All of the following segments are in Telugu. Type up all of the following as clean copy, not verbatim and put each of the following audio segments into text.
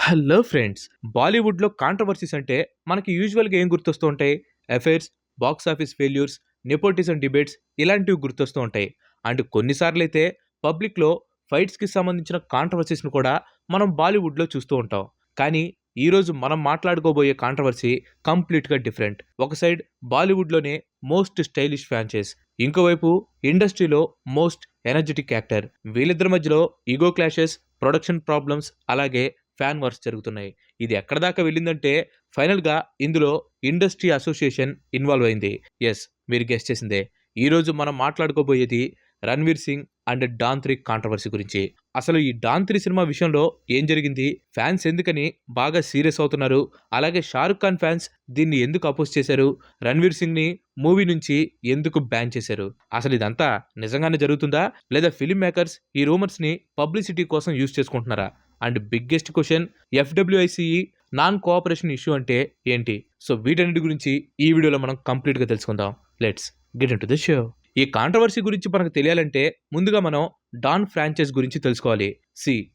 Hello friends. బాలీవుడ్‌లో కాంట్రోవర్సీస్ అంటే మనకి యూజువల్‌గా ఏం గుర్తొస్తూ ఉంటాయి? Affairs, box office failures, nepotism debates ఇలాంటివి గుర్తొస్తూ ఉంటాయి. అండ్ కొన్ని సార్లయితే పబ్లిక్‌లో ఫైట్స్‌కి సంబంధించిన కాంట్రోవర్సీస్‌ని కూడా మనం బాలీవుడ్‌లో చూస్తూ ఉంటాం. కానీ ఈరోజు మనం మాట్లాడుకోబోయే కాంట్రోవర్సీ కంప్లీట్‌గా డిఫరెంట్. ఒక సైడ్ బాలీవుడ్‌లోనే మోస్ట్ స్టైలిష్ ఫ్రాంచైజ్. ఇంకోవైపు ఇండస్ట్రీలో మోస్ట్ ఎనర్జిటిక్ యాక్టర్. వీళ్ళిద్దరి మధ్యలో ఇగో క్లాషెస్, ప్రొడక్షన్ ప్రాబ్లమ్స్ అలాగే ఫ్యాన్ వార్స్ జరుగుతున్నాయి. ఇది ఎక్కడి దాకా వెళ్ళిందంటే ఫైనల్‌గా ఇందులో ఇండస్ట్రీ అసోసియేషన్ ఇన్వాల్వ్ అయింది. యెస్, మీరు గెస్ చేసిందే. ఈరోజు మనం మాట్లాడుకోబోయేది 'రణ్వీర్ సింగ్' అండ్ 'డాన్ 3' కాంట్రోవర్సీ గురించి. అసలు ఈ 'డాన్ 3' సినిమా విషయంలో ఏం జరిగింది? ఫ్యాన్స్ ఎందుకని బాగా సీరియస్ అవుతున్నారు? అలాగే 'షారుఖ్ ఖాన్' ఫ్యాన్స్ దీన్ని ఎందుకు అపోజ్ చేశారు? 'రణ్వీర్ సింగ్‌ని' మూవీ నుంచి ఎందుకు బ్యాన్ చేశారు? అసలు ఇదంతా నిజంగానే జరుగుతుందా? లేదా ఫిల్మ్ మేకర్స్ ఈ రూమర్స్‌ని పబ్లిసిటీ కోసం యూజ్ చేసుకుంటున్నారా? And biggest question, FWICE non cooperation issue అంటే ఏంటి? సో వీటన్నిటి గురించి ఈ వీడియోలో మనం కంప్లీట్‌గా తెలుసుకుందాం. Let's get into the show. ఈ కాంట్రోవర్సీ గురించి మనకు తెలియాలంటే ముందుగా మనం డాన్ ఫ్రాంచైజ్ గురించి తెలుసుకోవాలి.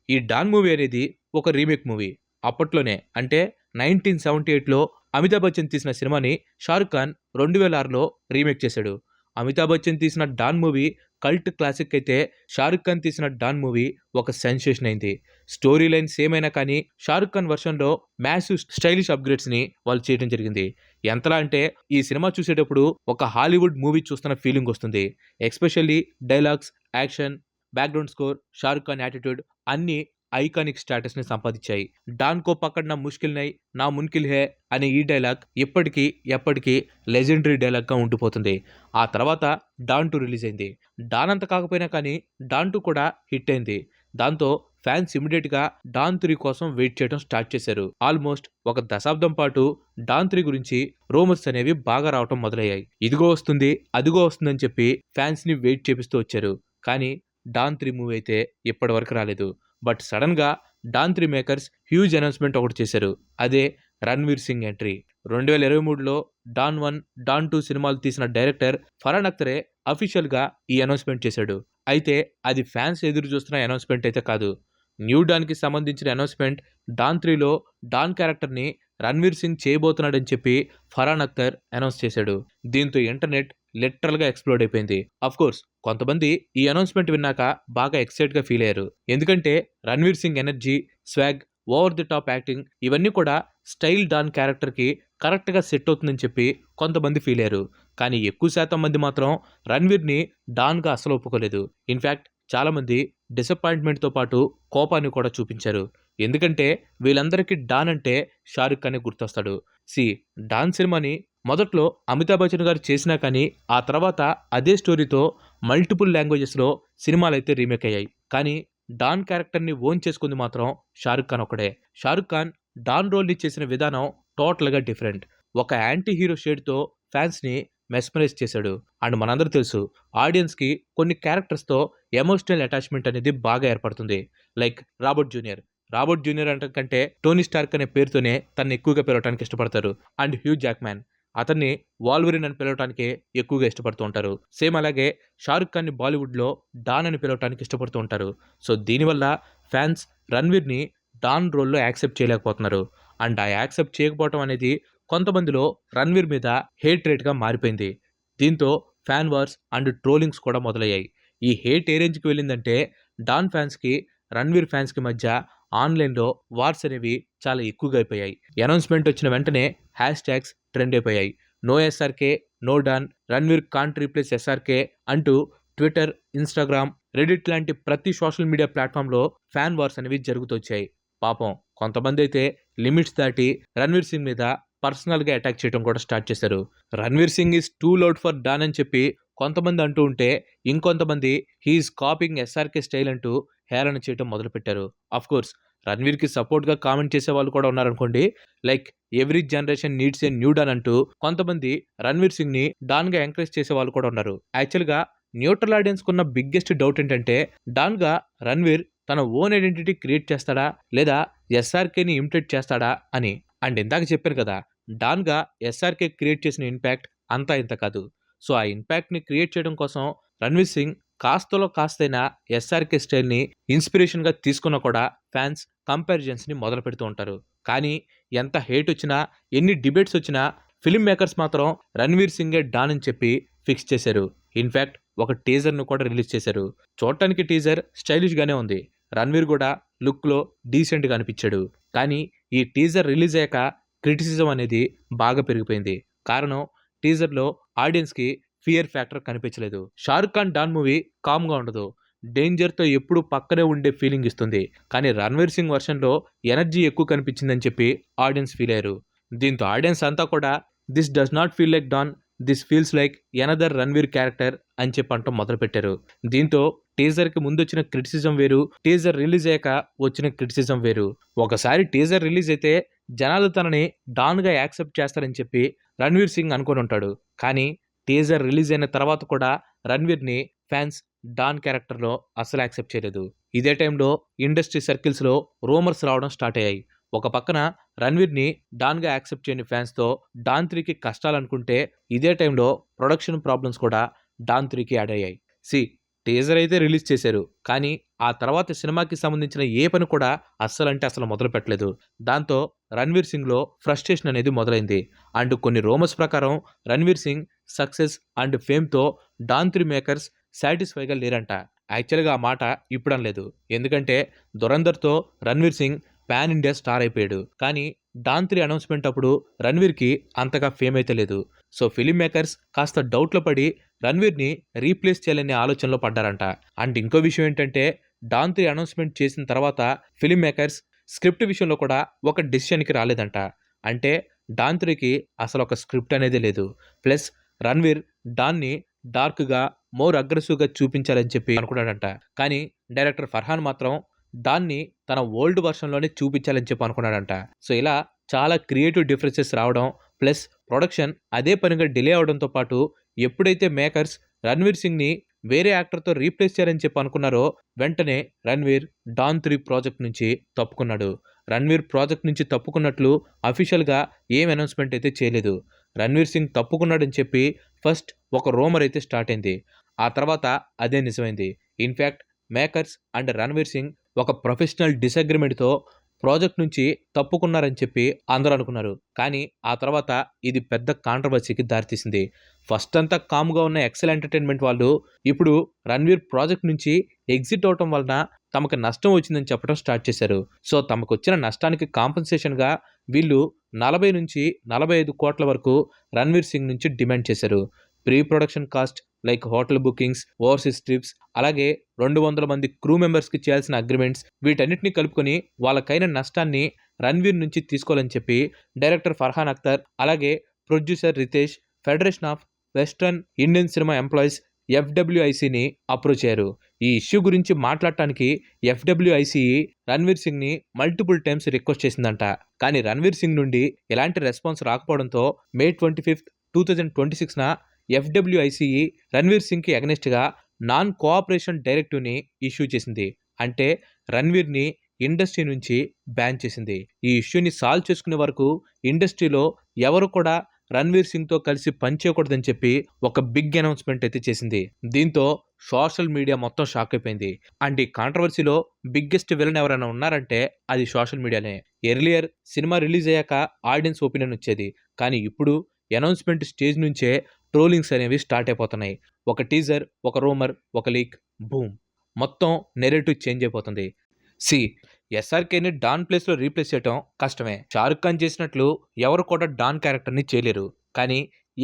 ఈ డాన్ మూవీ అనేది ఒక రీమేక్ మూవీ. అప్పట్లోనే అంటే 1978లో అమితాబ్ బచ్చన్ తీసిన సినిమాని షారుఖ్ ఖాన్ 2006లో రీమేక్ చేశాడు. అమితాబ్ బచ్చన్ తీసిన డాన్ మూవీ కల్ట్ క్లాసిక్ అయితే షారుఖ్ ఖాన్ తీసిన డాన్ మూవీ ఒక సెన్సేషన్ అయింది. స్టోరీ లైన్ సేమ్ అయినా కానీ షారుఖ్ ఖాన్ వర్షన్‌లో మ్యాసివ్ స్టైలిష్ అప్‌గ్రేడ్స్‌ని వాళ్ళు చేయడం జరిగింది. ఎంతలా అంటే ఈ సినిమా చూసేటప్పుడు ఒక హాలీవుడ్ మూవీ చూస్తున్న ఫీలింగ్ వస్తుంది. Especially dialogues, action, background score, Shahrukh Khan attitude అన్నీ ఐకానిక్ స్టేటస్‌ని సంపాదించాయి. 'డాన్ కో పకడ్నా ముష్కిల్ నై, నా మున్కిల్ హై' అనే ఈ డైలాగ్ ఇప్పటికీ, ఎప్పటికీ లెజెండరీ డైలాగ్‌గా ఉండిపోతుంది. ఆ తర్వాత 'డాన్ 2' రిలీజ్ అయింది. 'డాన్' అంత కాకపోయినా కానీ 'డాన్ 2' కూడా హిట్ అయింది. దాంతో ఫ్యాన్స్ ఇమ్మీడియేట్‌గా 'డాన్ 3' కోసం వెయిట్ చేయడం స్టార్ట్ చేశారు. ఆల్మోస్ట్ ఒక దశాబ్దం పాటు 'డాన్ 3' గురించి రూమర్స్ అనేవి బాగా రావటం మొదలయ్యాయి. ఇదిగో వస్తుంది, అదిగో వస్తుందని చెప్పి ఫ్యాన్స్‌ని వెయిట్ చేపిస్తూ వచ్చారు. కానీ 'డాన్ 3' మూవీ అయితే ఇప్పటి వరకు రాలేదు. బట్ సడెన్‌గా 'డాన్ 3' మేకర్స్ హ్యూజ్ అనౌన్స్‌మెంట్ ఒకటి చేశారు. అదే 'రణ్వీర్ సింగ్' ఎంట్రీ. 2023లో 'డాన్ 1, డాన్ 2' సినిమాలు తీసిన డైరెక్టర్ ఫరాన్ అఖ్తరే అఫీషియల్‌గా ఈ అనౌన్స్‌మెంట్ చేశాడు. అయితే అది ఫ్యాన్స్ ఎదురు చూస్తున్న అనౌన్స్‌మెంట్ అయితే కాదు. న్యూ డాన్‌కి సంబంధించిన అనౌన్స్‌మెంట్. 'డాన్ 3లో డాన్ క్యారెక్టర్‌ని రణ్వీర్ సింగ్ చేయబోతున్నాడని చెప్పి ఫరాన్ అఖ్తర్ అనౌన్స్ చేశాడు. దీంతో ఇంటర్నెట్ లిటరల్‌గా ఎక్స్‌ప్లోడ్ అయిపోయింది. ఆఫ్‌కోర్స్ కొంతమంది ఈ అనౌన్స్‌మెంట్ విన్నాక బాగా ఎక్సైట్‌గా ఫీల్ అయ్యారు. ఎందుకంటే 'Ranveer Singh' energy, swag, over the top acting ఇవన్నీ కూడా స్టైల్ డాన్ క్యారెక్టర్‌కి కరెక్ట్‌గా సెట్ అవుతుందని చెప్పి కొంతమంది ఫీల్ అయ్యారు. కానీ ఎక్కువ శాతం మంది మాత్రం రణ్వీర్‌ని డాన్‌గా అస్సలు ఒప్పుకోలేదు. ఇన్‌ఫాక్ట్ చాలామంది డిసప్పాయింట్‌మెంట్‌తో పాటు కోపాన్ని కూడా చూపించారు. ఎందుకంటే వీళ్ళందరికీ డాన్ అంటే షారుఖ్ ఖానే గుర్తొస్తాడు. సీ 'డాన్' సినిమాని మొదట్లో అమితాబ్ బచ్చన్ గారు చేసినా కానీ ఆ తర్వాత అదే స్టోరీతో మల్టిపుల్ లాంగ్వేజెస్‌లో సినిమాలైతే రీమేక్ అయ్యాయి. కానీ డాన్ క్యారెక్టర్‌ని ఓన్ చేసుకుంది మాత్రం షారుఖ్ ఖాన్ ఒక్కడే. షారుఖ్ ఖాన్ డాన్ రోల్‌ని చేసిన విధానం టోటల్‌గా డిఫరెంట్. ఒక యాంటీ హీరో షేడ్‌తో ఫ్యాన్స్‌ని మెస్మరైజ్ చేశాడు. అండ్ మనందరికీ తెలుసు ఆడియన్స్‌కి కొన్ని క్యారెక్టర్స్‌తో ఎమోషనల్ అటాచ్‌మెంట్ అనేది బాగా ఏర్పడుతుంది. Like Robert junior. Robert junior అనటం కంటే టోనీ స్టార్క్ అనే పేరుతోనే తనని ఎక్కువగా పిలవటానికి ఇష్టపడతారు. అండ్ హ్యూ జాక్‌మ్యాన్ అతన్ని వాల్వరిన్ అని పిలవటానికే ఎక్కువగా ఇష్టపడుతూ ఉంటారు. సేమ్ అలాగే షారుఖ్ ఖాన్‌ని బాలీవుడ్‌లో డాన్ అని పిలవటానికి ఇష్టపడుతూ ఉంటారు. సో దీనివల్ల ఫ్యాన్స్ రణ్వీర్‌ని డాన్ రోల్‌లో యాక్సెప్ట్ చేయలేకపోతున్నారు. అండ్ ఆ యాక్సెప్ట్ చేయకపోవటం అనేది కొంతమందిలో రణ్వీర్ మీద హేట్రేట్‌గా మారిపోయింది. దీంతో ఫ్యాన్ వార్స్ అండ్ ట్రోలింగ్స్ కూడా మొదలయ్యాయి. ఈ హేట్ ఏ రేంజ్‌కి వెళ్ళిందంటే డాన్ ఫ్యాన్స్‌కి, రణ్వీర్ ఫ్యాన్స్‌కి మధ్య ఆన్‌లైన్‌లో వార్స్ అనేవి చాలా ఎక్కువగా అయిపోయాయి. అనౌన్స్‌మెంట్ వచ్చిన వెంటనే హ్యాష్ ట్యాగ్స్ ట్రెండ్ అయిపోయాయి. No SRK, no Don, Ranveer can't replace SRK అంటూ ట్విట్టర్, ఇన్‌స్టాగ్రామ్, రెడిట్ లాంటి ప్రతి సోషల్ మీడియా ప్లాట్‌ఫామ్‌లో ఫ్యాన్ వార్స్ అనేవి జరుగుతొచ్చాయి. పాపం కొంతమందైతే లిమిట్స్ దాటి రణ్వీర్ సింగ్ మీద పర్సనల్‌గా అటాక్ చేయడం కూడా స్టార్ట్ చేశారు. 'Ranveer Singh is too loud for Don' అని చెప్పి కొంతమంది అంటూ ఉంటే, ఇంకొంతమంది 'he is copying SRK style' అంటూ హేళన చేయడం మొదలుపెట్టారు. ఆఫ్‌కోర్స్ రణ్వీర్‌కి సపోర్ట్‌గా కామెంట్ చేసేవాళ్ళు కూడా ఉన్నారనుకోండి. Like 'every generation needs a new Don' అంటూ కొంతమంది రణ్వీర్ సింగ్‌ని డాన్‌గా ఎంకరేజ్ చేసేవాళ్ళు కూడా ఉన్నారు. యాక్చువల్‌గా న్యూట్రల్ ఆడియన్స్‌కున్న బిగ్గెస్ట్ డౌట్ ఏంటంటే డాన్‌గా రణ్వీర్ తన ఓన్ ఐడెంటిటీ క్రియేట్ చేస్తాడా? లేదా ఎస్ఆర్‌కేని ఇమిటేట్ చేస్తాడా అని. అండ్ ఇందాక చెప్పాను కదా! డాన్‌గా ఎస్ఆర్‌కే క్రియేట్ చేసిన ఇంపాక్ట్ అంతా ఇంత కాదు. సో, ఆ ఇంపాక్ట్‌ని క్రియేట్ చేయడం కోసం రణ్వీర్ సింగ్ కాస్తలో కాస్తైనా ఎస్ఆర్‌కే స్టైల్‌ని ఇన్‌స్పిరేషన్‌గా తీసుకున్నా కూడా ఫ్యాన్స్ కంపారిజన్స్ని మొదలు పెడుతూ ఉంటారు. కానీ ఎంత హేట్ వచ్చినా, ఎన్ని డిబేట్స్ వచ్చినా ఫిల్మ్ మేకర్స్ మాత్రం రణ్వీర్ సింగే డాన్ అని చెప్పి ఫిక్స్ చేశారు. ఇన్ఫ్యాక్ట్ ఒక టీజర్ను కూడా రిలీజ్ చేశారు. చూడటానికి టీజర్ స్టైలిష్గానే ఉంది. రణ్వీర్ కూడా లుక్లో డీసెంట్గా అనిపించాడు. కానీ ఈ టీజర్ రిలీజ్ అయ్యాక క్రిటిసిజం అనేది బాగా పెరిగిపోయింది. కారణం టీజర్లో ఆడియన్స్కి ఫియర్ ఫ్యాక్టర్ కనిపించలేదు. షారుఖ్ ఖాన్ డాన్ మూవీ కామ్గా ఉండదు. డేంజర్తో ఎప్పుడు పక్కనే ఉండే ఫీలింగ్ ఇస్తుంది. కానీ రణ్వీర్ సింగ్ వర్షన్లో ఎనర్జీ ఎక్కువ కనిపించిందని చెప్పి ఆడియన్స్ ఫీల్ అయ్యారు. దీంతో ఆడియన్స్ అంతా కూడా this does not feel like Don, this feels like another Ranveer character అని చెప్పి అంటూ మొదలుపెట్టారు. దీంతో టీజర్కి ముందు వచ్చిన క్రిటిసిజం వేరు, టీజర్ రిలీజ్ అయ్యాక వచ్చిన క్రిటిసిజం వేరు. ఒకసారి టీజర్ రిలీజ్ అయితే జనాలు తనని డాన్గా యాక్సెప్ట్ చేస్తారని చెప్పి రణ్వీర్ సింగ్ అనుకొని ఉంటాడు. కానీ టీజర్ రిలీజ్ అయిన తర్వాత కూడా రణ్వీర్ని ఫ్యాన్స్ డాన్ క్యారెక్టర్లో అస్సలు యాక్సెప్ట్ చేయలేదు. ఇదే టైంలో ఇండస్ట్రీ సర్కిల్స్లో రూమర్స్ రావడం స్టార్ట్ అయ్యాయి. ఒక పక్కన రణ్వీర్ని డాన్గా యాక్సెప్ట్ చేయని ఫ్యాన్స్తో డాన్ 3కి కష్టాలనుకుంటే, ఇదే టైంలో ప్రొడక్షన్ ప్రాబ్లమ్స్ కూడా డాన్ 3కి యాడ్ అయ్యాయి. టీజర్ అయితే రిలీజ్ చేశారు. కానీ ఆ తర్వాత సినిమాకి సంబంధించిన ఏ పని కూడా అస్సలు మొదలు పెట్టలేదు. దాంతో రణ్వీర్ సింగ్లో ఫ్రస్ట్రేషన్ అనేది మొదలైంది. అండ్ కొన్ని రూమర్స్ ప్రకారం రణ్వీర్ సింగ్ సక్సెస్ అండ్ ఫేమ్తో డాన్ 3 మేకర్స్ సాటిస్ఫైగా లేరంట. యాక్చువల్గా ఆ మాట ఇప్పుడు అనలేదు. ఎందుకంటే దురంధర్తో Ranveer Singh pan India star అయిపోయాడు. కానీ డాన్ 3 అనౌన్స్మెంట్ అప్పుడు రణ్వీర్కి అంతగా ఫేమ్ అయితే లేదు. సో ఫిలిం మేకర్స్ కాస్త డౌట్లో పడి రణ్వీర్ని రీప్లేస్ చేయాలనే ఆలోచనలో పడ్డారంట. అండ్ ఇంకో విషయం ఏంటంటే డాన్ 3 అనౌన్స్మెంట్ చేసిన తర్వాత ఫిలిం మేకర్స్ స్క్రిప్ట్ విషయంలో కూడా ఒక డెసిషన్కి రాలేదంట. అంటే డాన్ 3కి అసలు ఒక స్క్రిప్ట్ అనేది లేదు. ప్లస్ రణ్వీర్ డాన్ని డార్క్గా మోర్ అగ్రెసివ్గా చూపించాలని చెప్పి అనుకున్నాడంట. కానీ డైరెక్టర్ ఫర్హాన్ మాత్రం డాన్ని తన ఓల్డ్ వర్షన్లోనే చూపించాలని చెప్పి అనుకున్నాడంట. సో ఇలా చాలా క్రియేటివ్ డిఫరెన్సెస్ రావడం, ప్లస్ ప్రొడక్షన్ అదే పనిగా డిలే అవడంతో పాటు ఎప్పుడైతే మేకర్స్ రణ్వీర్ సింగ్ని వేరే యాక్టర్తో రీప్లేస్ చేయాలని చెప్పి అనుకున్నారో, వెంటనే రణ్వీర్ డాన్ 3 ప్రాజెక్ట్ నుంచి తప్పుకున్నాడు. రణ్వీర్ ప్రాజెక్ట్ నుంచి తప్పుకున్నట్లు అఫీషియల్గా ఏం అనౌన్స్మెంట్ అయితే చేయలేదు. రణ్వీర్ సింగ్ తప్పుకున్నాడని చెప్పి ఫస్ట్ ఒక రూమర్ అయితే స్టార్ట్ అయింది. ఆ తర్వాత అదే నిజమైంది. In fact makers and Ranveer Singh ఒక ప్రొఫెషనల్ డిసగ్రిమెంట్తో ప్రాజెక్ట్ నుంచి తప్పుకున్నారని చెప్పి అందరూ అనుకున్నారు. కానీ ఆ తర్వాత ఇది పెద్ద కాంట్రవర్సీకి దారితీసింది. ఫస్ట్ అంతా కామ్గా ఉన్న ఎక్సెల్ ఎంటర్టైన్మెంట్ వాళ్ళు ఇప్పుడు రణ్వీర్ ప్రాజెక్ట్ నుంచి ఎగ్జిట్ అవటం వలన తమకు నష్టం వచ్చిందని చెప్పడం స్టార్ట్ చేశారు. సో తమకు వచ్చిన నష్టానికి కాంపన్సేషన్గా వీళ్ళు 40 నుంచి 45 కోట్ల వరకు రణ్వీర్ సింగ్ నుంచి డిమాండ్ చేశారు. Pre production cost like hotel bookings, overseas trips, అలాగే 200 మంది క్రూ మెంబర్స్కి చేయాల్సిన అగ్రిమెంట్స్, వీటన్నిటిని కలుపుకొని వాళ్ళకైన నష్టాన్ని రణ్వీర్ నుంచి తీసుకోవాలని చెప్పి డైరెక్టర్ ఫర్హాన్ అఖ్తర్, అలాగే producer Ritesh, Federation of Western Indian cinema employees FWICని అప్రోచ్ అయ్యారు. ఈ ఇష్యూ గురించి మాట్లాడటానికి FWIC రణ్వీర్ సింగ్ని మల్టిపుల్ టైమ్స్ రిక్వెస్ట్ చేసిందంట. కానీ రణ్వీర్ సింగ్ నుండి ఎలాంటి రెస్పాన్స్ రాకపోవడంతో May 25, 2026న FWIC రణ్వీర్ సింగ్కి అగెనిస్ట్గా నాన్ కోఆపరేషన్ డైరెక్టివ్ని ఇష్యూ చేసింది. అంటే రణ్వీర్ని ఇండస్ట్రీ నుంచి బ్యాన్ చేసింది. ఈ ఇష్యూని సాల్వ్ చేసుకునే వరకు ఇండస్ట్రీలో ఎవరు కూడా రణ్వీర్ సింగ్తో కలిసి పనిచేయకూడదని చెప్పి ఒక బిగ్ అనౌన్స్మెంట్ అయితే చేసింది. దీంతో సోషల్ మీడియా మొత్తం షాక్ అయిపోయింది. అండ్ ఈ కాంట్రవర్సీలో బిగ్గెస్ట్ విలన్ ఎవరైనా ఉన్నారంటే అది సోషల్ మీడియానే. ఎర్లియర్ సినిమా రిలీజ్ అయ్యాక ఆడియన్స్ ఒపీనియన్ వచ్చేది. కానీ ఇప్పుడు అనౌన్స్మెంట్ స్టేజ్ నుంచే ట్రోలింగ్స్ అనేవి స్టార్ట్ అయిపోతున్నాయి. ఒక టీజర్, ఒక రూమర్, ఒక లీక్, బూమ్, మొత్తం నెరేటివ్ చేంజ్ అయిపోతుంది. ఎస్ఆర్కేని డాన్ ప్లేస్లో రీప్లేస్ చేయడం కష్టమే. షారుఖ్ ఖాన్ చేసినట్లు ఎవరు కూడా డాన్ క్యారెక్టర్ని చేయలేరు. కానీ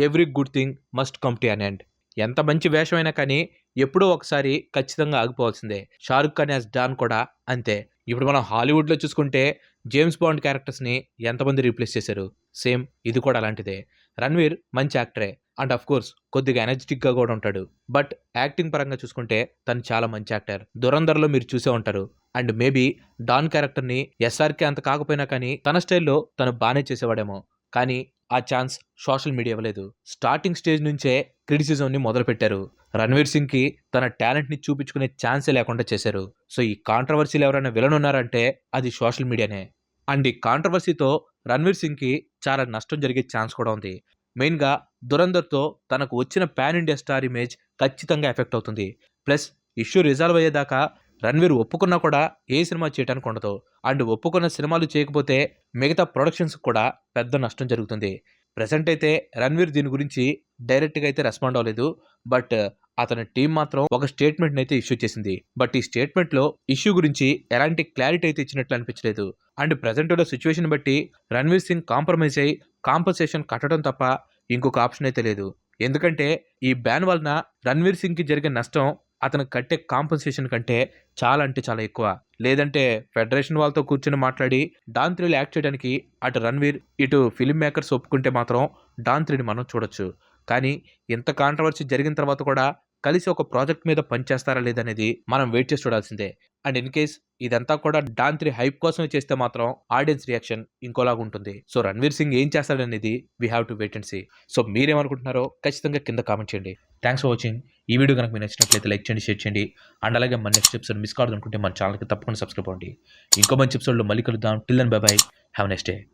every good thing must come to an end. ఎంత మంచి వేషం అయినా కానీ ఎప్పుడో ఒకసారి ఖచ్చితంగా ఆగిపోవాల్సిందే. షారుఖ్ ఖాన్ యాజ్ డాన్ కూడా అంతే. ఇప్పుడు మనం హాలీవుడ్లో చూసుకుంటే జేమ్స్ బాండ్ క్యారెక్టర్స్ని ఎంతమంది రీప్లేస్ చేశారు. సేమ్ ఇది కూడా అలాంటిదే. రణ్వీర్ మంచి యాక్టరే అండ్ అఫ్ కోర్స్ కొద్దిగా ఎనర్జెటిక్గా కూడా ఉంటాడు. బట్ యాక్టింగ్ పరంగా చూసుకుంటే తను చాలా మంచి యాక్టర్. దురంధర్లో మీరు చూసే ఉంటారు. అండ్ మేబీ డాన్ క్యారెక్టర్ని ఎస్ఆర్కే అంత కాకపోయినా కానీ తన స్టైల్లో తను బాగానే చేసేవాడేమో. కానీ ఆ ఛాన్స్ సోషల్ మీడియా ఇవ్వలేదు. స్టార్టింగ్ స్టేజ్ నుంచే క్రిటిసిజంని మొదలుపెట్టారు. రణ్వీర్ సింగ్కి తన టాలెంట్ని చూపించుకునే ఛాన్సే లేకుండా చేశారు. సో ఈ కాంట్రవర్సీలు ఎవరైనా విలన్ ఉన్నారంటే అది సోషల్ మీడియానే. అండ్ ఈ కాంట్రవర్సీతో రణ్వీర్ సింగ్కి చాలా నష్టం జరిగే ఛాన్స్ కూడా ఉంది. మెయిన్గా దురంధర్తో తనకు వచ్చిన పాన్ ఇండియా స్టార్ ఇమేజ్ ఖచ్చితంగా ఎఫెక్ట్ అవుతుంది. ప్లస్ ఇష్యూ రిజాల్వ్ అయ్యేదాకా రణ్వీర్ ఒప్పుకున్నా కూడా ఏ సినిమా చేయడానికి ఉండదు. అండ్ ఒప్పుకున్న సినిమాలు చేయకపోతే మిగతా ప్రొడక్షన్స్ కూడా పెద్ద నష్టం జరుగుతుంది. ప్రెజెంట్ అయితే రణ్వీర్ దీని గురించి డైరెక్ట్‌గా అయితే రెస్పాండ్ అవ్వలేదు. బట్ అతని టీం మాత్రం ఒక స్టేట్మెంట్‌ని అయితే ఇష్యూ చేసింది. బట్ ఈ స్టేట్మెంట్‌లో ఇష్యూ గురించి ఎలాంటి క్లారిటీ అయితే ఇచ్చినట్లు అనిపించలేదు. అండ్ ప్రెజెంట్ ఉన్న సిట్యుయేషన్ బట్టి రణ్వీర్ సింగ్ కాంప్రమైజ్ అయ్యి కాంపెన్సేషన్ కట్టడం తప్ప ఇంకొక ఆప్షన్ అయితే లేదు. ఎందుకంటే ఈ బ్యాన్ వలన రణ్వీర్ సింగ్‌కి జరిగే నష్టం అతను కట్టే కాంపెన్సేషన్ కంటే చాలా అంటే చాలా ఎక్కువ. లేదంటే ఫెడరేషన్ వాళ్ళతో కూర్చొని మాట్లాడి డాన్ 3లో యాక్ట్ చేయడానికి అటు రణ్వీర్, ఇటు ఫిల్మ్ మేకర్స్ ఒప్పుకుంటే మాత్రం డాన్ 3ని మనం చూడొచ్చు. కానీ ఇంత కాంట్రవర్సీ జరిగిన తర్వాత కూడా కలిసి ఒక ప్రాజెక్ట్ మీద పనిచేస్తారా లేదనేది మనం వెయిట్ చేసి చూడాల్సిందే. అండ్ ఇన్ కేస్ ఇదంతా కూడా డాన్ 3 హైప్ కోసమే చేస్తే మాత్రం ఆడియన్స్ రియాక్షన్ ఇంకోలాగా ఉంటుంది. సో రణ్వీర్ సింగ్ ఏం చేస్తాడనేది we have to wait and see. So మీరేమనుకుంటున్నారో ఖచ్చితంగా కింద కామెంట్ చేయండి. Thanks for watching. ఈ వీడియో కనుక మీకు నచ్చినట్లయితే లైక్ చేయండి, షేర్ చేయండి. అండ్ అలాగే మన నెక్స్ట్ ఎపిసోడ్ మిస్ కావద్దు అనుకుంటే మన ఛానల్కి తప్పకుండా సబ్స్క్రైబ్ అవ్వండి. ఇంకో మంచి ఎపిసోడ్లో మళ్ళీ కలుద్దాం. Till then bye bye. Have a nice day.